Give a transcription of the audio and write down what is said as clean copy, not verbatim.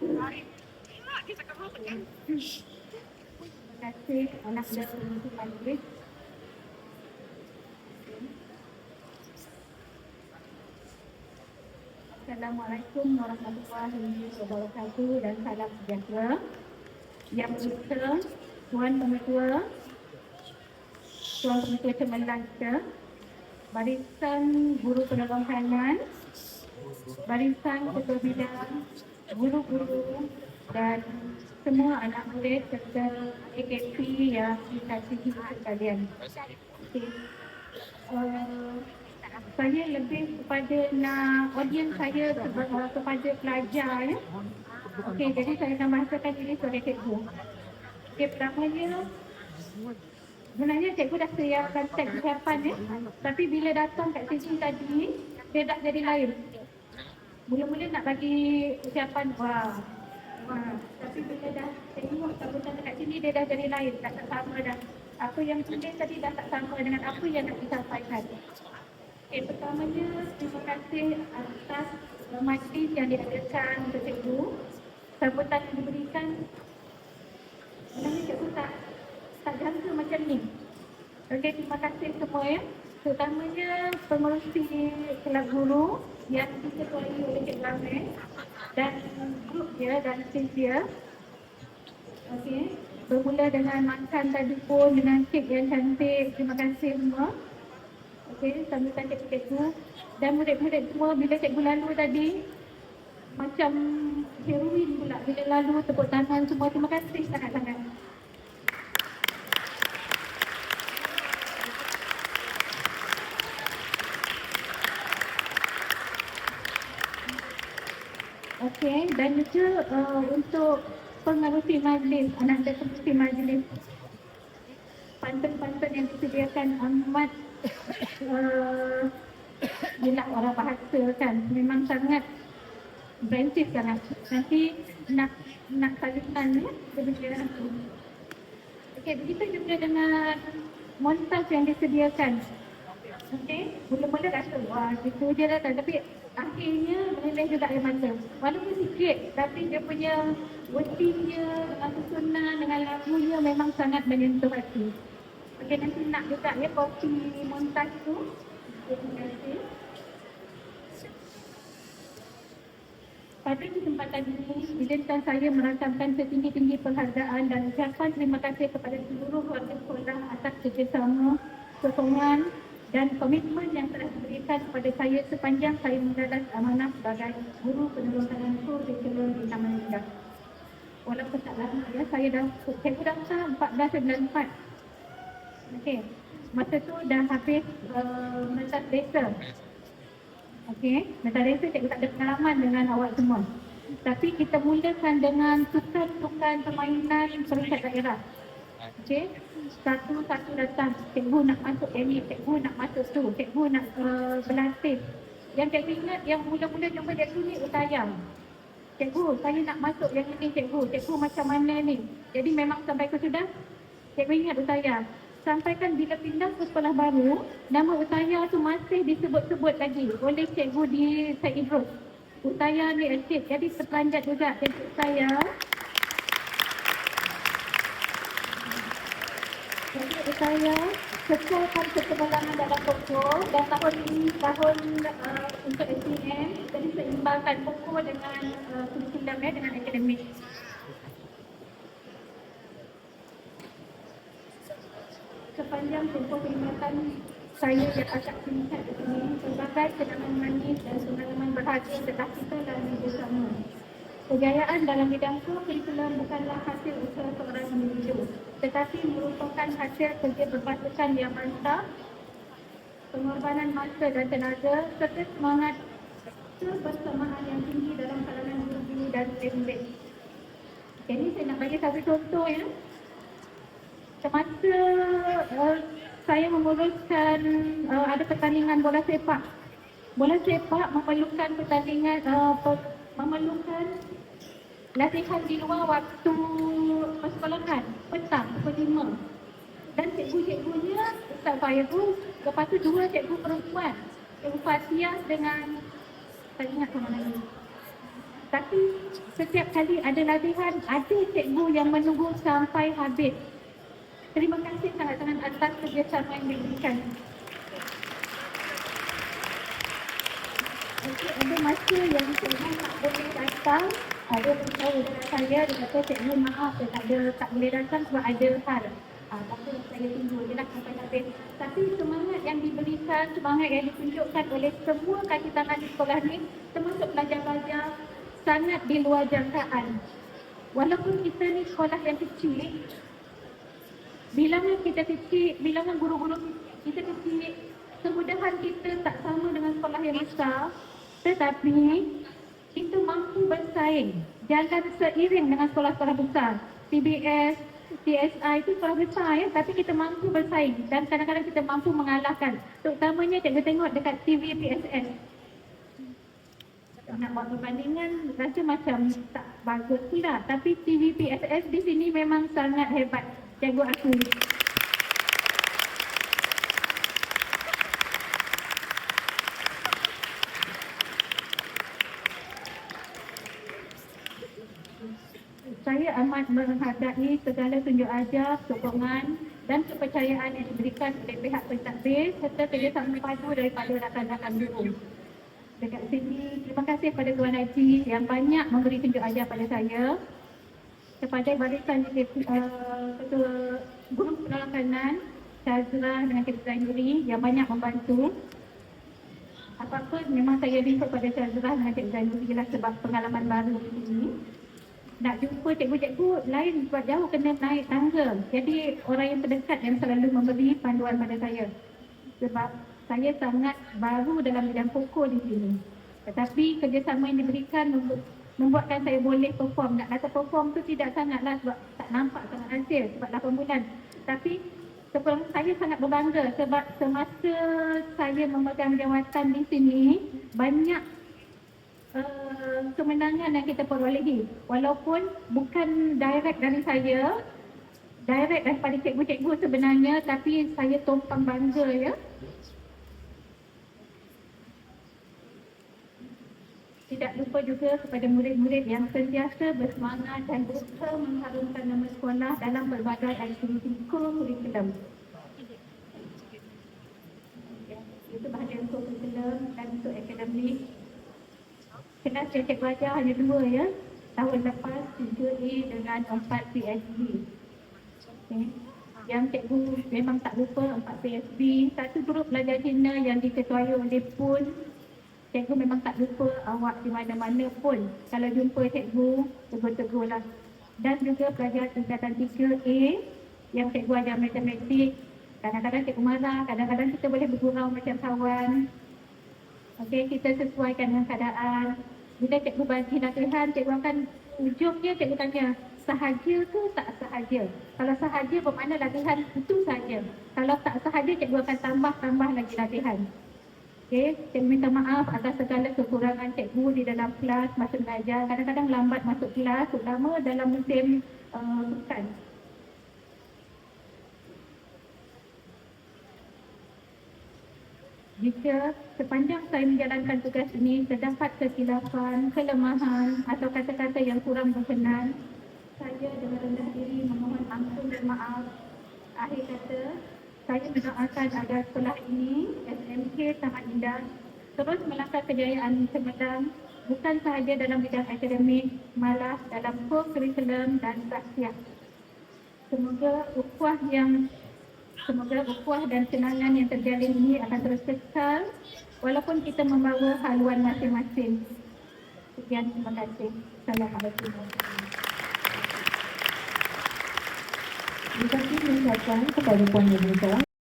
Terima kasih anak dan ibu majlis. Assalamualaikum warahmatullahi wabarakatuh dan salam sejahtera. Yang bertuah, Tuan Pengetua, Tuan Pengetua Cemerlang kita, Barisan Guru Penerbangan, Barisan Ketua Bidang, guru-guru dan semua anak murid serta AKP yang dikasihi sekalian. Okay. Saya lebih kepada nak audiens saya kepada pelajar ya. Okey, jadi saya akan bahasakan ini sebagai cikgu. Okey, pertamanya sebenarnya cikgu dah siapkan teks ucapan ya. Tapi bila datang kat sini tadi, dia dah jadi lain. Mula-mula nak bagi ucapan wah. Tapi bila dah tengok sambutan dekat sini dia dah jadi lain, tak sama dah. Apa yang tulis tadi dah tak sama dengan apa yang nak disampaikan. Okay, pertamanya terima kasih atas majlis yang diadakan untuk cikgu. Sambutan yang diberikan sebenarnya cikgu tak jangka macam ni. Okey, terima kasih semua ya. Terutamanya pengerusi kelab guru yang diketuai oleh Cik Ramai dan grup dia dan tim dia. Okey, bermula dengan makan tadi pun dengan kek yang cantik. Terima kasih semua. Okey, sambutan cikgu-cikgu dan murid-murid semua bila cikgu lalu tadi macam heroin pula bila lalu tepuk tangan semua. Terima kasih sangat-sangat. Okey, dan juga untuk pengerusi majlis, anak dan pengerusi majlis, pantun-pantun yang disediakan amat bila orang bahasa kan memang sangat intensif sangat. Nanti nak kalikan ya kebijakan itu. Okey, begitu juga dengan montaj yang disediakan. Okey, mula-mula rasa wah gitu je lah kan, tapi akhirnya menilai juga air mata. Walaupun sikit tapi dia punya wordingnya dengan susunan dengan lagunya memang sangat menyentuh hati. Okey, nanti nak juga ya kopi montaj tu. Terima kasih. Pada kesempatan ini, izinkan saya merakamkan setinggi-tinggi penghargaan dan ucapan terima kasih kepada seluruh warga sekolah atas kerjasama, sokongan dan komitmen yang telah diberikan kepada saya sepanjang saya menjalankan amanah sebagai guru penerokan kurikulum di Taman Indah. Walaupun tak lama ya, saya dah 1494. Okey, masa tu dah habis mentas desa. Okey, mentas desa cikgu tak ada pengalaman dengan awak semua. Tapi kita mulakan dengan tukar-tukar permainan peringkat daerah. Okey, satu-satu datang, cikgu nak masuk yang ni, cikgu nak masuk tu, cikgu nak berlatih. Yang cikgu ingat yang mula-mula jumpa cikgu ni utayang. Cikgu, saya nak masuk yang ini cikgu, cikgu macam mana ni? Jadi memang sampai ke sudah, cikgu ingat utayang. Sampaikan bila pindah ke sekolah baru, nama utayang tu masih disebut-sebut lagi oleh cikgu di Syed Idrus. Utayang ni aktif, jadi terperanjat juga cikgu utayang. Jadi saya sesuaikan keseberangan dalam pokok dan tahun ini tahun untuk SPM, jadi seimbangkan pokok dengan kurikulum dengan akademik. Sepanjang tempoh perkhidmatan saya yang agak singkat di sini, berbagai kenangan manis dan pengalaman berharga telah kita lalui bersama. Kejayaan dalam bidang kurikulum bukanlah hasil usaha seorang individu, tetapi merupakan hasil kerja berpasukan yang mantap, pengorbanan masa dan tenaga, serta semangat kebersamaan yang tinggi dalam kalangan guru-guru dan murid-murid. Jadi saya nak bagi satu contoh ya. Semasa saya menguruskan ada pertandingan bola sepak. Bola sepak memerlukan pertandingan memerlukan latihan di luar waktu persekolahan, petang, pukul 5. Dan cikgu-cikgunya Ustaz Fairuz, lepas tu 2 cikgu perempuan, Cikgu Fathiah dengan tak ingat sama lagi. Tapi setiap kali ada latihan, ada cikgu yang menunggu sampai habis. Terima kasih sangat-sangat atas kerjasama yang diberikan. Okey, ada masa yang cikgu tak boleh datang, ada beritahu dengan saya, dia kata cikgu maaf, saya tak boleh datang sebab ada hal. Tapi saya tunggu je lah sampai habis. Tapi semangat yang diberikan, semangat yang ditunjukkan oleh semua kaki tangan di sekolah ni, termasuk pelajar-pelajar, sangat di luar jangkaan. Walaupun kita ni sekolah yang kecil, bilangan kita kecil, bilangan guru-guru kita kecil, kemudahan kita tak sama dengan sekolah yang besar, tetapi kita mampu bersaing, jalan seiring dengan sekolah-sekolah besar. PBS, CSI itu sekolah besar ya, tapi kita mampu bersaing dan kadang-kadang kita mampu mengalahkan. Terutamanya cikgu tengok dekat TV PSS. Nak buat perbandingan rasa macam tak bagus pula, tapi TV PSS di sini memang sangat hebat, cikgu aku. Saya amat menghargai segala tunjuk ajar, sokongan dan kepercayaan yang diberikan oleh pihak pentadbir serta kerjasama padu daripada rakan-rakan guru. Dekat sini, terima kasih kepada Tuan Haji yang banyak memberi tunjuk ajar pada saya, kepada barisan ketua guru penolong Syazrah dengan Cikgu Zainuri yang banyak membantu. Apa-apa memang saya rindu pada Syazrah dengan Cikgu Zainuri lah sebab pengalaman baru di sini. Nak jumpa cikgu-cikgu lain sebab jauh kena naik tangga. Jadi orang yang terdekat yang selalu memberi panduan pada saya. Sebab saya sangat baru dalam bidang pokok di sini. Tetapi kerjasama yang diberikan membuatkan saya boleh perform. Nak kata perform tu tidak sangatlah sebab tak nampak sangat hasil sebab 8 bulan. Tapi saya sangat berbangga sebab semasa saya memegang jawatan di sini, banyak kemenangan yang kita perolehi. Walaupun bukan direct dari saya, direct daripada cikgu-cikgu sebenarnya, tapi saya tumpang bangga ya. Tidak lupa juga kepada murid-murid yang sentiasa bersemangat dan berusaha mengharumkan nama sekolah dalam berbagai aktiviti kurikulum. Itu bahagian kurikulum dan untuk akademik. Kelas yang cikgu ajar hanya 2 ya. Tahun lepas 3A dengan 4 PSB. Okay. Yang cikgu memang tak lupa 4 PSB. Satu grup pelajar Cina yang diketuai oleh PUN. Cikgu memang tak lupa awak di mana-mana pun. Kalau jumpa cikgu, tegur-tegur lah. Dan juga pelajar tingkatan 3A yang cikgu ajar matematik. Kadang-kadang cikgu marah, kadang-kadang kita boleh bergurau macam kawan. Okey, kita sesuaikan dengan keadaan. Bila cikgu bagi latihan, cikgu akan ujungnya cikgu tanya, sahaja ke tak sahaja? Kalau sahaja bermakna latihan itu sahaja. Kalau tak sahaja, cikgu akan tambah lagi latihan. Okey, cikgu minta maaf atas segala kekurangan cikgu di dalam kelas masa belajar. Kadang-kadang lambat masuk kelas, terutama dalam musim sukan. Jika sepanjang saya menjalankan tugas ini terdapat kesilapan, kelemahan atau kata-kata yang kurang berkenan, saya dengan rendah diri memohon ampun dan maaf. Akhir kata, saya mendoakan agar sekolah ini, SMK Taman Indah, terus melangkah kejayaan cemerlang bukan sahaja dalam bidang akademik, malah dalam kurikulum dan sahsiah. Semoga ukhuwah dan kenangan yang terjalin ini akan terus kekal walaupun kita membawa haluan masing-masing. Sekian, terima kasih. Assalamualaikum. Terima kasih mengucapkan kepada Puan Yunita.